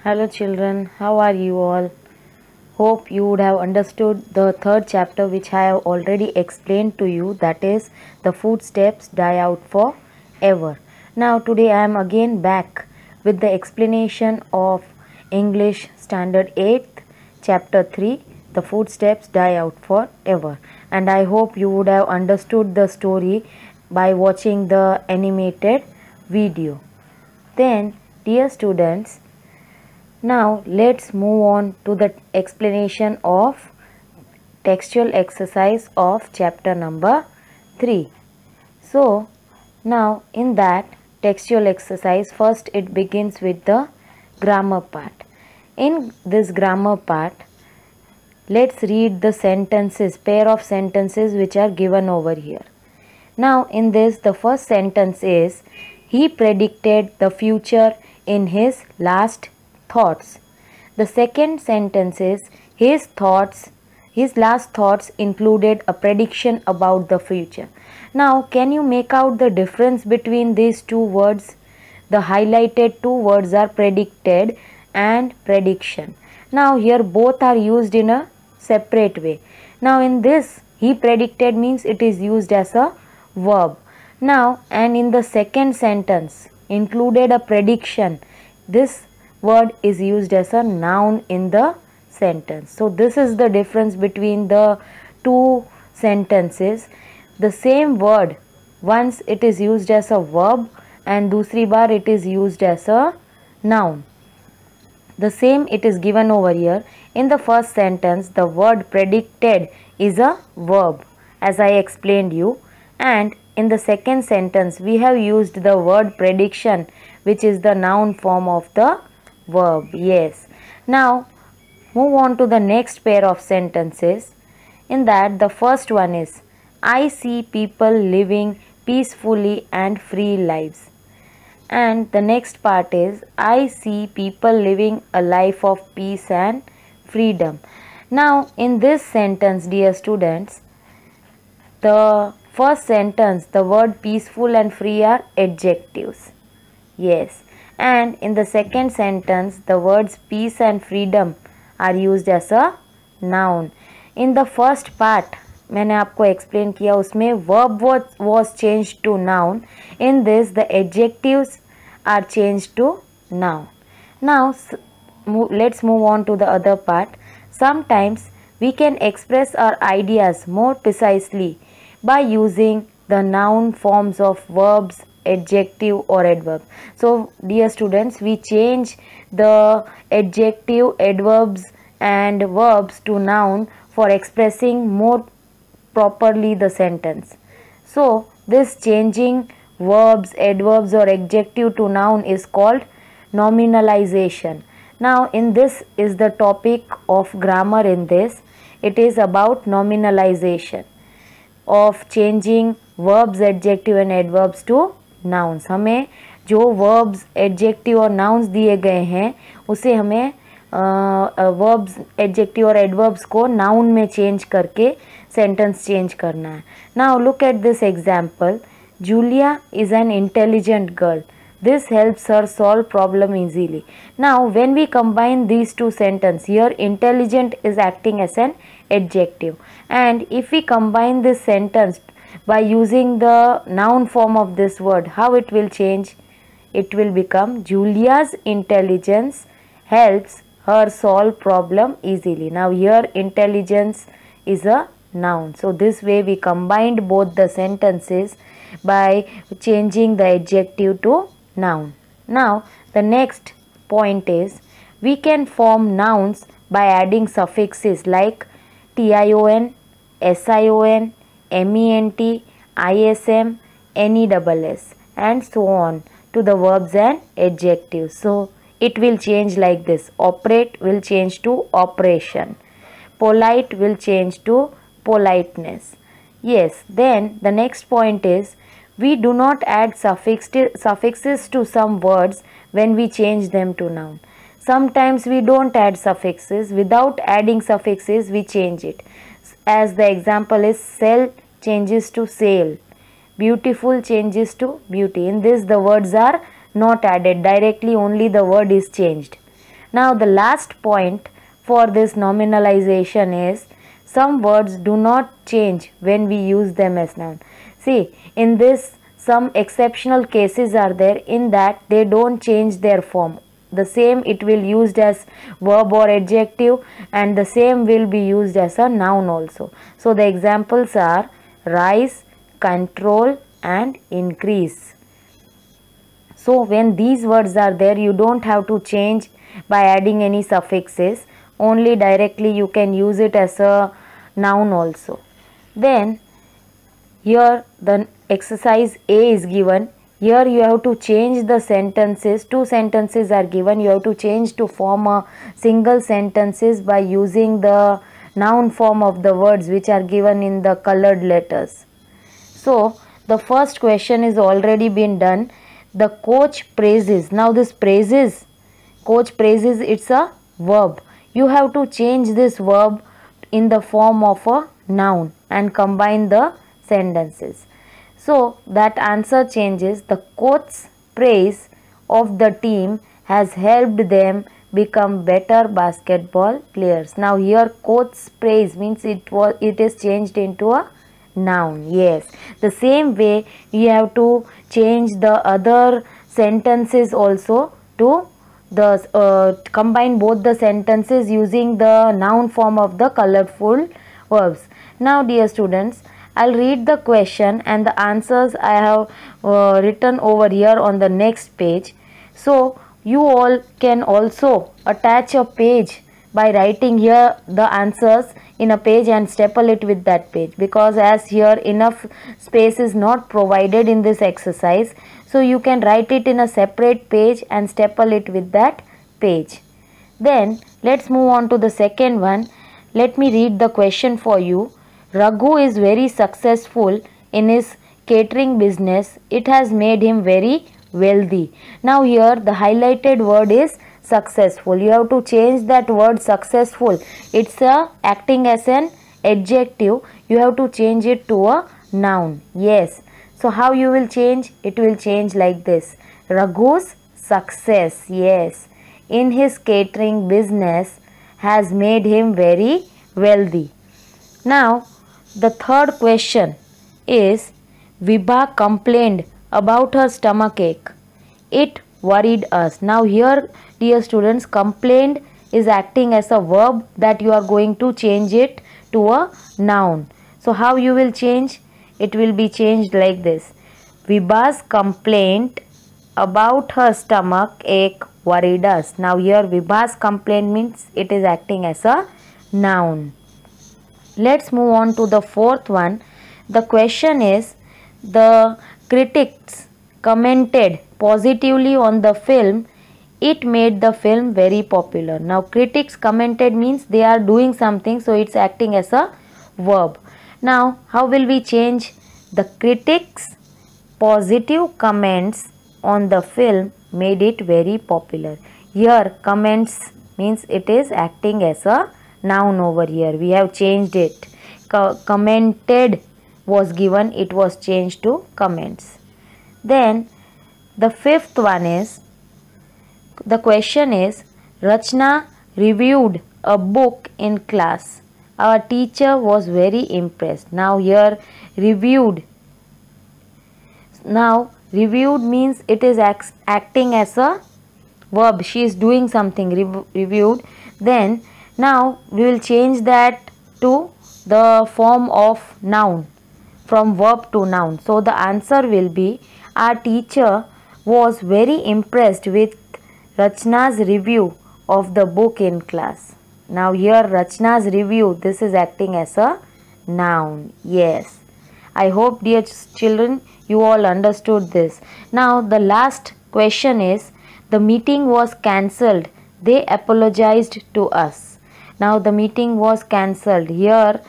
Hello children, how are you all? Hope you would have understood the third chapter which I have already explained to you, that is the footsteps die out forever. Now today I am again back with the explanation of English Standard 8th chapter 3, the footsteps die out forever, and I hope you would have understood the story by watching the animated video. Then dear students, now let's move on to the explanation of textual exercise of chapter number 3. So now in that textual exercise, first it begins with the grammar part. In this grammar part, let's read the sentences, pair of sentences which are given over here. Now in this, the first sentence is, he predicted the future in his last thoughts. The second sentence is, his last thoughts included a prediction about the future. Now can you make out the difference between these two words? The highlighted two words are predicted and prediction. Now here both are used in a separate way. Now in this, he predicted means it is used as a verb. Now, and in the second sentence, included a prediction, this word is used as a noun in the sentence. So this is the difference between the two sentences. The same word, once it is used as a verb and dusri bar it is used as a noun. The same it is given over here. In the first sentence, the word predicted is a verb, as I explained you, and in the second sentence we have used the word prediction, which is the noun form of the verb. Yes. Now move on to the next pair of sentences. In that, the first one is, I see people living peacefully and free lives. And the next part is, I see people living a life of peace and freedom. Now in this sentence, dear students, the first sentence, the word peaceful and free are adjectives. Yes. And in the second sentence, the words peace and freedom are used as a noun. In the first part, मैंने आपको explain किया, उसमें verb was changed to noun. In this, the adjectives are changed to noun. Now let's move on to the other part. Sometimes we can express our ideas more precisely by using the noun forms of verbs, adjective or adverb. So dear students, we change the adjective, adverbs and verbs to noun for expressing more properly the sentence. So this changing verbs, adverbs or adjective to noun is called nominalization. Now in this is the topic of grammar. In this, it is about nominalization of changing verbs, adjective and adverbs to nouns. हमें जो verbs, adjective और nouns दिए गए हैं उसे हमें verbs, adjective और adverbs को noun में change करके sentence change करना है. Now look at this example. Julia is an intelligent girl. This helps her solve problem easily. Now when we combine these two sentences, here intelligent is acting as an adjective, and if we combine this sentence by using the noun form of this word, how it will change? It will become, Julia's intelligence helps her solve problem easily. Now here intelligence is a noun. So this way we combined both the sentences by changing the adjective to noun. Now the next point is, we can form nouns by adding suffixes like tion, sion, ment, ism, ness and so on to the verbs and adjectives. So it will change like this. Operate will change to operation. Polite will change to politeness. Yes. Then the next point is, we do not add suffixes to some words when we change them to noun. Sometimes we don't add suffixes. Without adding suffixes, we change it. As the example is, sell changes to sale. Beautiful changes to beauty. In this, the words are not added. Directly only the word is changed. Now the last point for this nominalization is some words do not change when we use them as noun. See, in this some exceptional cases are there in that they don't change their form. The same it will used as verb or adjective, and the same will be used as a noun also. So the examples are rise, control and increase. So when these words are there, you don't have to change by adding any suffixes. Only directly you can use it as a noun also. Then here the exercise A is given. Here you have to change the sentences. Two sentences are given. You have to change to form a single sentences by using the noun form of the words which are given in the colored letters. So the first question is already been done. The coach praises. Now this praises, coach praises, it's a verb. You have to change this verb in the form of a noun and combine the sentences. So that answer changes. The coach's praise of the team has helped them become better basketball players. Now here coach's praise means it is changed into a noun. Yes, the same way you have to change the other sentences also to the combine both the sentences using the noun form of the colorful verbs. Now dear students, I'll read the question and the answers I have written over here on the next page. So you all can also attach a page by writing here the answers in a page and staple it with that page, because as here enough space is not provided in this exercise, so you can write it in a separate page and staple it with that page. Then let's move on to the second one. Let me read the question for you. Raghu is very successful in his catering business. It has made him very wealthy. Now here the highlighted word is successful. You have to change that word successful. It's acting as an adjective. You have to change it to a noun. Yes. So how you will change? It will change like this. Raghu's success, yes, in his catering business has made him very wealthy. Now the third question is, Vibha complained about her stomach ache. It worried us. Now here dear students, complained is acting as a verb that you are going to change it to a noun. So how you will change? It will be changed like this. Vibha's complaint about her stomach ache worried us. Now here Vibha's complaint means it is acting as a noun. Let's move on to the fourth one. The question is, the critics commented positively on the film. It made the film very popular. Now critics commented means they are doing something, so it's acting as a verb. Now how will we change? The critics' positive comments on the film made it very popular. Here comments means it is acting as a noun over here. We have changed it. Commented was given, it was changed to comments. Then the fifth one is, the question is, Rachna reviewed a book in class. Our teacher was very impressed. Now here reviewed. Now reviewed means it is acting as a verb. She is doing something, reviewed. Then now we will change that to the form of noun, from verb to noun. So the answer will be, our teacher was very impressed with Rachna's review of the book in class. Now here Rachna's review, this is acting as a noun. Yes. I hope dear children you all understood this. Now the last question is, the meeting was cancelled. They apologized to us. Now the meeting was cancelled. Here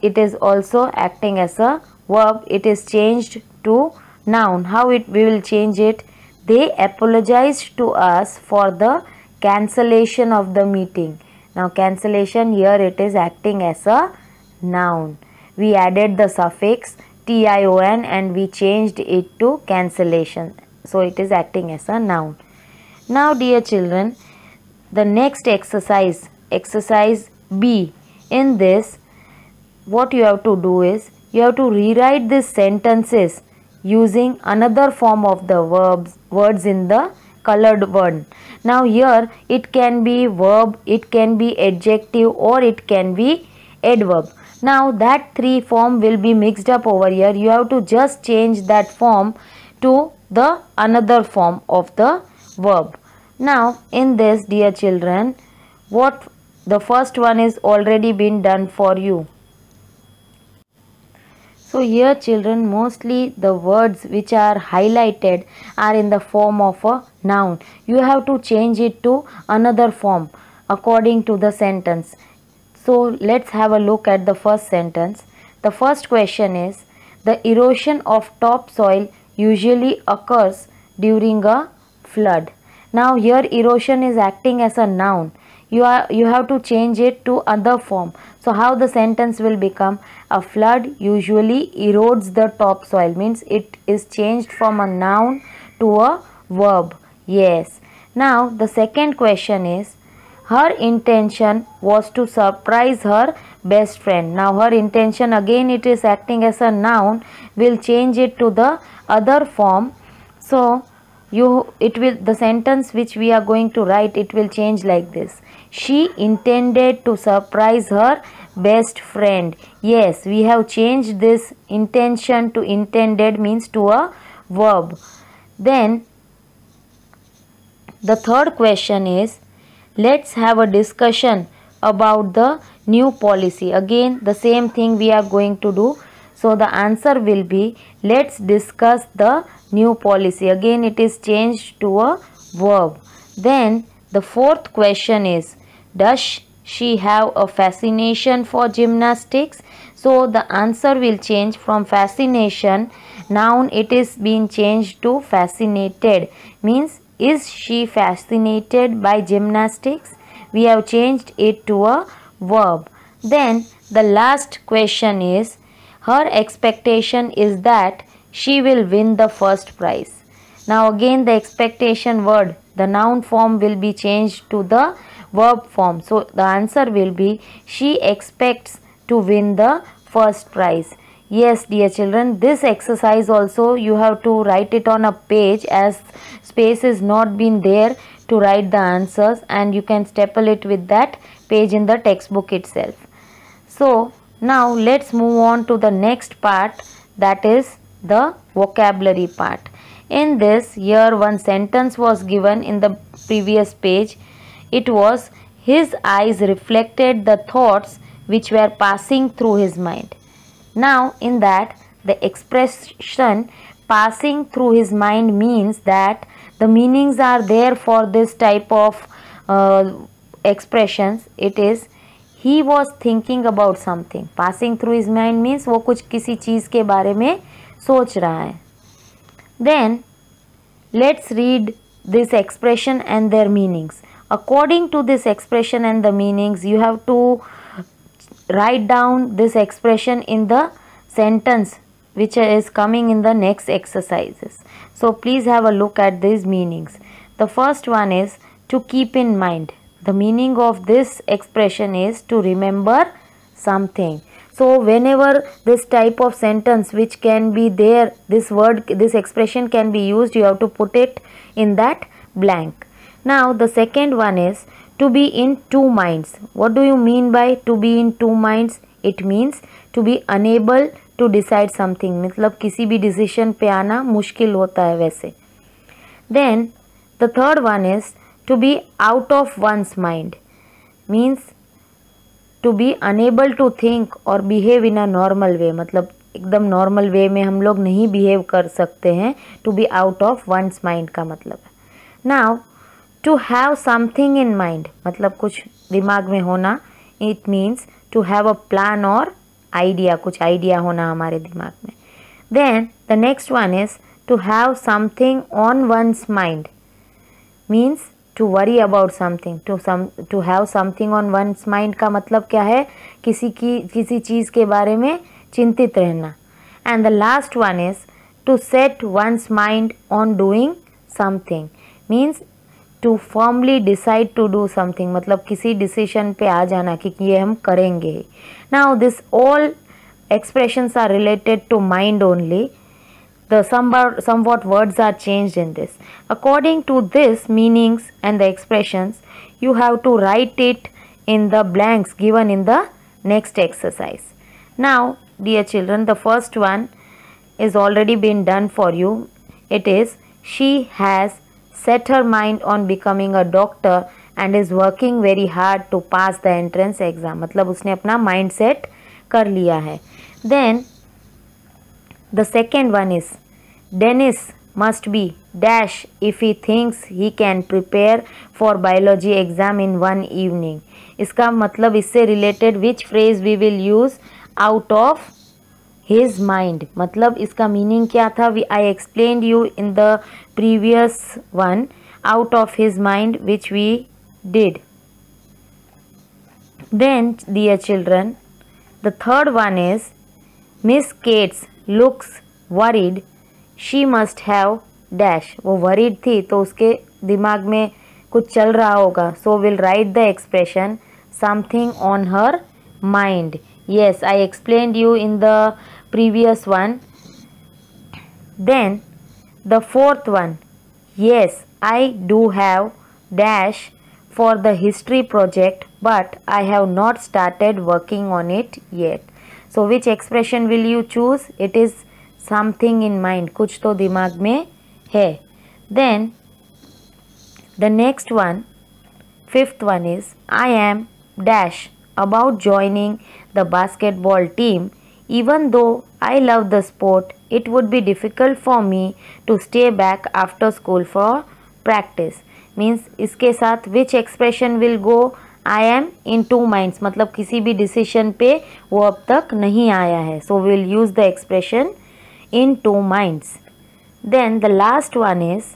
it is also acting as a verb. It is changed to noun. How we will change it? They apologized to us for the cancellation of the meeting. Now cancellation, here it is acting as a noun. We added the suffix tion and we changed it to cancellation. So it is acting as a noun. Now dear children, the next exercise, exercise B. In this, what you have to do is, you have to rewrite these sentences using another form of the words in the colored one. Now here it can be verb, it can be adjective, or it can be adverb. Now that three form will be mixed up over here. You have to just change that form to the another form of the verb. Now in this, dear children, what the first one is already been done for you. So here children, mostly the words which are highlighted are in the form of a noun. You have to change it to another form according to the sentence. So let's have a look at the first sentence. The first question is, the erosion of topsoil usually occurs during a flood. Now here erosion is acting as a noun. You have to change it to other form. So how the sentence will become? A flood usually erodes the topsoil, means it is changed from a noun to a verb. Yes. Now the second question is, her intention was to surprise her best friend. Now her intention, again it is acting as a noun, will change it to the other form. So the sentence which we are going to write, it will change like this. She intended to surprise her best friend. Yes, we have changed this intention to intended, means to a verb. Then the third question is, let's have a discussion about the new policy. Again the same thing we are going to do. So the answer will be, let's discuss the new policy. Again it is changed to a verb. Then the fourth question is, does she have a fascination for gymnastics? So the answer will change from fascination, noun, it is being changed to fascinated, means is she fascinated by gymnastics? We have changed it to a verb. Then the last question is, her expectation is that she will win the first prize. Now again the expectation word, the noun form will be changed to the verb form. So the answer will be, she expects to win the first prize. Yes, dear children, this exercise also you have to write it on a page, as space is not been there to write the answers, and you can staple it with that page in the textbook itself. So now let's move on to the next part, that is the vocabulary part. In this, here one sentence was given in the previous page. It was, his eyes reflected the thoughts which were passing through his mind. Now in that, the expression passing through his mind means that the meanings are there for this type of expressions. It is, he was thinking about something. Passing through his mind means वो कुछ किसी चीज़ के बारे में सोच रहा है. Then let's read this expression and their meanings. According to this expression and the meanings, you have to write down this expression in the sentence which is coming in the next exercises. So please have a look at these meanings. The first one is to keep in mind. The meaning of this expression is to remember something. So whenever this type of sentence which can be there, this word, this expression can be used, you have to put it in that blank. Now the second one is to be in two minds. What do you mean by to be in two minds? It means to be unable to decide something. मतलब किसी भी decision पे आना मुश्किल होता है वैसे. Then the third one is to be out of one's mind. Means to be unable to think or behave in a normal way. मतलब एकदम normal way में हम लोग नहीं behave कर सकते हैं. To be out of one's mind का मतलब है. Now to have something in mind, मतलब कुछ दिमाग में होना. It means to have a plan or idea, कुछ idea होना हमारे दिमाग में. Then the next one is to have something on one's mind. Means to worry about something. To have something on one's mind का मतलब क्या है? किसी चीज़ के बारे में चिंतित रहना. And the last one is to set one's mind on doing something. Means to firmly decide to do something, मतलब किसी decision पे आ जाना कि ये हम करेंगे. Now this all expressions are related to mind only. The somewhat words are changed in this. According to this meanings and the expressions, you have to write it in the blanks given in the next exercise. Now, dear children, the first one is already been done for you. It is, she has set her mind on becoming a doctor and is working very hard to pass the entrance exam. मतलब उसने अपना mindset कर लिया है. Then the second one is, Dennis must be dash if he thinks he can prepare for biology exam in one evening. इसका मतलब इससे related which phrase we will use, out of his mind. मतलब इसका meaning क्या था? I explained you in the previous one, out of his mind, which we did. Then, dear children, the third one is, Miss Cates looks worried. She must have dash. वो worried थी तो उसके दिमाग में कुछ चल रहा होगा. So we'll write the expression something on her mind. Yes, I explained you in the previous one. Then the fourth one. Yes, I do have dash for the history project, but I have not started working on it yet. So which expression will you choose? It is something in mind. कुछ तो दिमाग में है. Then the next one, fifth one is, I am dash about joining the basketball team. Even though I love the sport, it would be difficult for me to stay back after school for practice. Means इसके साथ which expression will go? I am in two minds. मतलब किसी भी decision पे वो अब तक नहीं आया है. So we will use the expression in two minds. Then the last one is,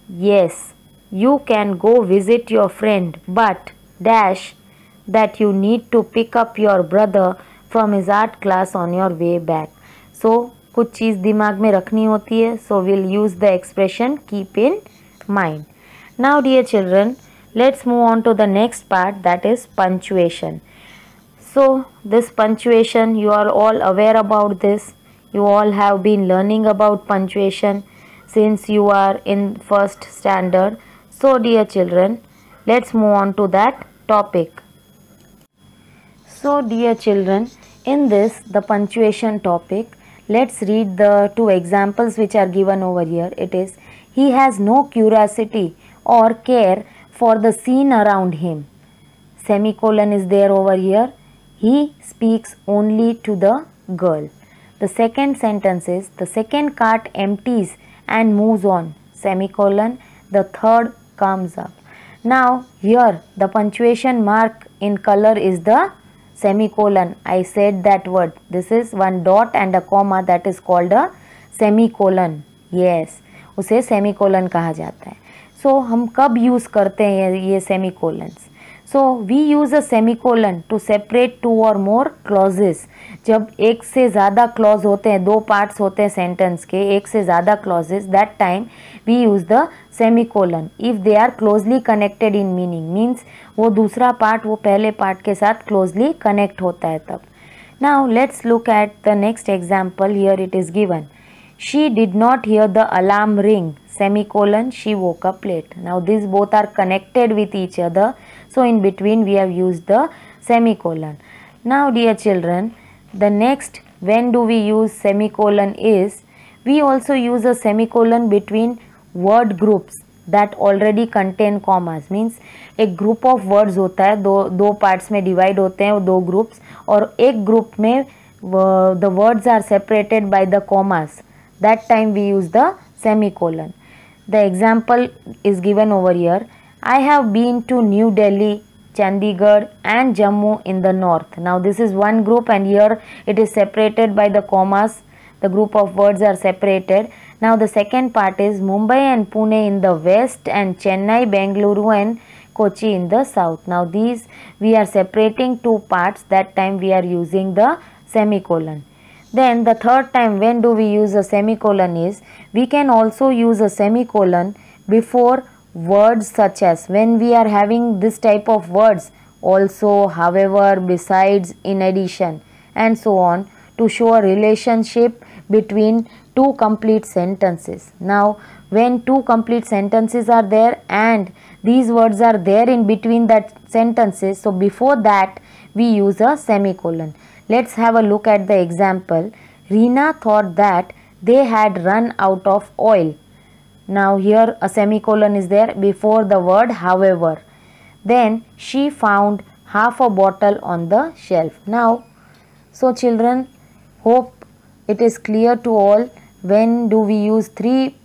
yes, you can go visit your friend, but dash that you need to pick up your brother from his art class on your way back. So कुछ चीज़ दिमाग में रखनी होती है. So we'll use the expression keep in mind. Now dear children, let's move on to the next part, that is punctuation. So this punctuation, you are all aware about this. You all have been learning about punctuation since you are in first standard. So dear children, let's move on to that topic. So dear children, in this the punctuation topic, let's read the two examples which are given over here. It is, he has no curiosity or care for the scene around him. Semicolon is there over here. He speaks only to the girl. The second sentence is, the second cart empties and moves on. Semicolon. The third comes up. Now here the punctuation mark in color is the semicolon. I said that word. This is one dot and a comma, that is called a semicolon. Yes, उसे semicolon कहा जाता है. So हम कब use करते हैं ये semicolons? So we use a semicolon to separate two or more clauses. जब एक से ज़्यादा clause होते हैं, दो parts होते हैं sentence के, एक से ज़्यादा clauses, that time we use the semicolon. If they are closely connected in meaning, means वो दूसरा part वो पहले part के साथ closely connect होता है तब. Now let's look at the next example. Here it is given. She did not hear the alarm ring. Semicolon. She woke up late. Now these both are connected with each other. So in between we have used the semicolon. Now dear children, the next when do we use semicolon is, we also use a semicolon between word groups that already contain commas. Means एक group of words होता है, दो parts में divide होते हैं वो दो groups, और एक group में the words are separated by the commas. That time we use the semicolon. The example is given over here. I have been to New Delhi, Chandigarh and Jammu in the north. Now this is one group and here it is separated by the commas. The group of words are separated. Now the second part is Mumbai and Pune in the west and Chennai, Bengaluru and Kochi in the south. Now these we are separating two parts. That time we are using the semicolon. Then the third time when do we use a semicolon is, we can also use a semicolon before words such as, when we are having this type of words, also, however, besides, in addition, and so on, to show a relationship between two complete sentences. Now, when two complete sentences are there and these words are there in between that sentences, so before that we use a semicolon. Let's have a look at the example. Reena thought that they had run out of oil. Now here a semicolon is there before the word however. Then she found half a bottle on the shelf. Now, so children, hope it is clear to all when do we use 3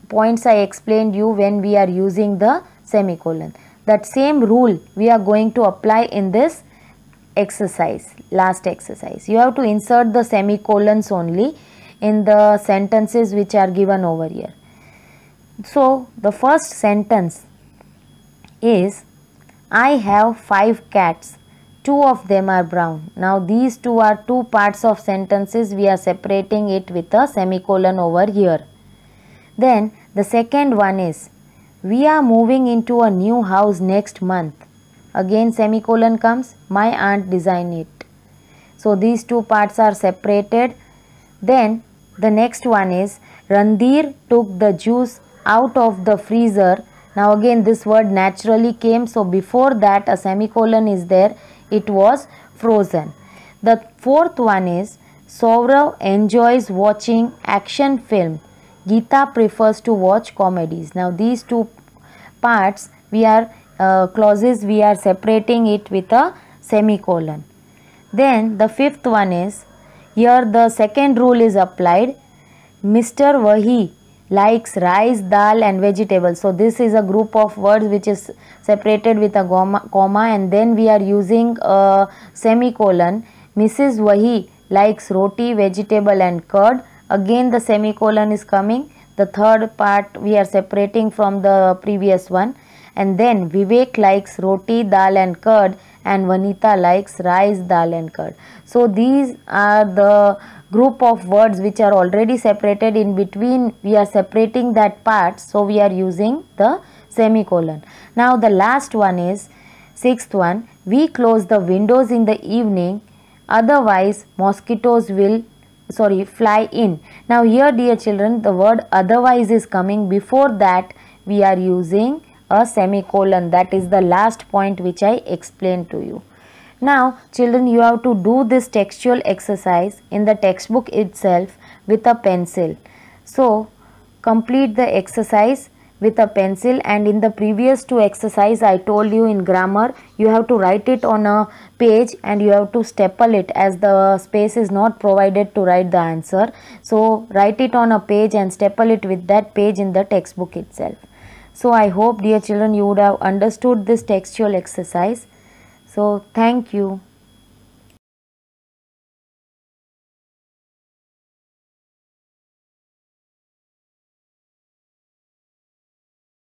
points I explained you when we are using the semicolon. That same rule we are going to apply in this exercise, last exercise. You have to insert the semicolons only in the sentences which are given over here. So the first sentence is, I have 5 cats. 2 of them are brown. Now these two are two parts of sentences. We are separating it with a semicolon over here. Then the second one is, we are moving into a new house next month. Again semicolon comes, my aunt designed it. So these two parts are separated. Then the next one is, Randhir took the juice out of the freezer. Now again this word naturally came, so before that a semicolon is there. It was frozen. The fourth one is, Saurav enjoys watching action film. Geeta prefers to watch comedies. Now these two parts we are clauses we are separating it with a semicolon. Then the fifth one is, here the second rule is applied. Mr. Wahi likes rice, dal and vegetables. So this is a group of words which is separated with a comma, and then we are using a semicolon. Mrs. Wahi likes roti, vegetable and curd. Again the semicolon is coming. The third part we are separating from the previous one. And then Vivek likes roti, dal and curd, and Vanita likes rice, dal and curd. So these are the group of words which are already separated. In between we are separating that part, so we are using the semicolon. Now the last one is sixth one. We close the windows in the evening, otherwise mosquitoes will fly in. Now here dear children, the word otherwise is coming. Before that we are using a semicolon. That is the last point which I explained to you. Now children, you have to do this textual exercise in the textbook itself with a pencil. So complete the exercise with a pencil, and in the previous two exercise I told you in grammar you have to write it on a page and you have to staple it, as the space is not provided to write the answer. So write it on a page and staple it with that page in the textbook itself. So I hope dear children you would have understood this textual exercise. So thank you.